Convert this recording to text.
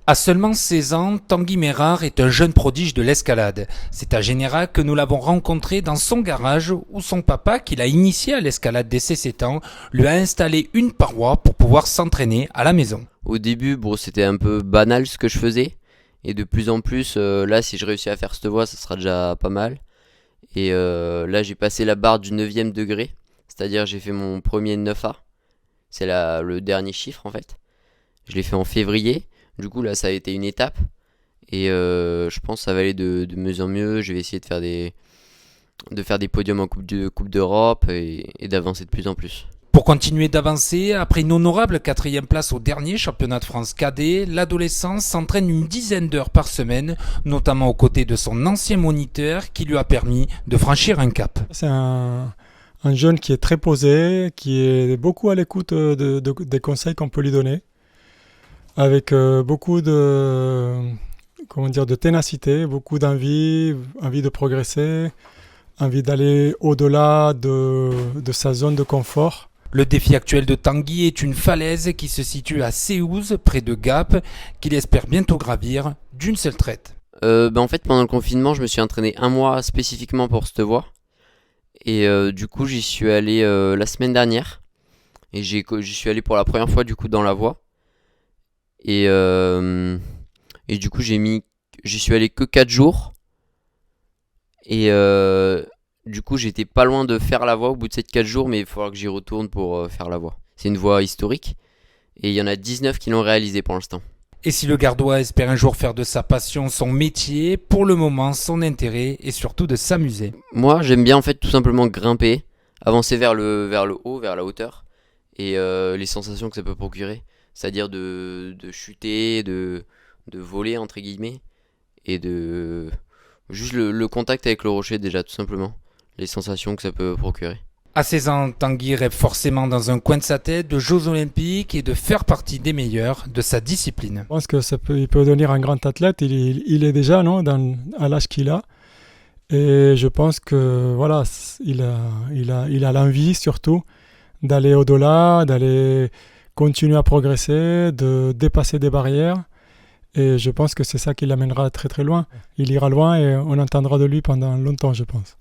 À seulement 16 ans, Tanguy Mérard est un jeune prodige de l'escalade. C'est à Générac que nous l'avons rencontré dans son garage où son papa, qui l'a initié à l'escalade dès ses 7 ans, lui a installé une paroi pour pouvoir s'entraîner à la maison. Au début, c'était un peu banal ce que je faisais. Et de plus en plus, là, si je réussis à faire cette voie, ça sera déjà pas mal. Et là, j'ai passé la barre du 9e degré. C'est-à-dire, j'ai fait mon premier 9A. C'est le dernier chiffre, en fait. Je l'ai fait en février. Du coup, là, ça a été une étape. Et je pense que ça va aller de mieux en mieux. Je vais essayer de faire des podiums en Coupe d'Europe et d'avancer de plus en plus. Pour continuer d'avancer, après une honorable 4e place au dernier championnat de France cadet, l'adolescent s'entraîne une dizaine d'heures par semaine, notamment aux côtés de son ancien moniteur qui lui a permis de franchir un cap. C'est un jeune qui est très posé, qui est beaucoup à l'écoute des conseils qu'on peut lui donner, avec beaucoup de ténacité, beaucoup envie de progresser, envie d'aller au-delà de sa zone de confort. Le défi actuel de Tanguy est une falaise qui se situe à Séouz, près de Gap, qu'il espère bientôt gravir d'une seule traite. En fait, pendant le confinement, je me suis entraîné un mois spécifiquement pour cette voie. Et du coup, j'y suis allé la semaine dernière. Et j'y suis allé pour la première fois du coup dans la voie. Et du coup, j'y suis allé que 4 jours. Et du coup, j'étais pas loin de faire la voie au bout de ces 4 jours, mais il faudra que j'y retourne pour faire la voie. C'est une voie historique. Et il y en a 19 qui l'ont réalisée pour l'instant. Et si le Gardois espère un jour faire de sa passion son métier, pour le moment, son intérêt est surtout de s'amuser. Moi, j'aime bien en fait tout simplement grimper, avancer vers le haut, vers la hauteur, et les sensations que ça peut procurer. C'est-à-dire de chuter, de voler entre guillemets, et de juste le contact avec le rocher déjà tout simplement. Les sensations que ça peut procurer. À 16 ans, Tanguy rêve forcément dans un coin de sa tête de Jeux Olympiques et de faire partie des meilleurs de sa discipline. Je pense que il peut devenir un grand athlète. Il est déjà à l'âge qu'il a. Et je pense que voilà, il a l'envie surtout d'aller au-delà, d'aller continuer à progresser, de dépasser des barrières. Et je pense que c'est ça qui l'amènera très très loin. Il ira loin et on entendra de lui pendant longtemps, je pense.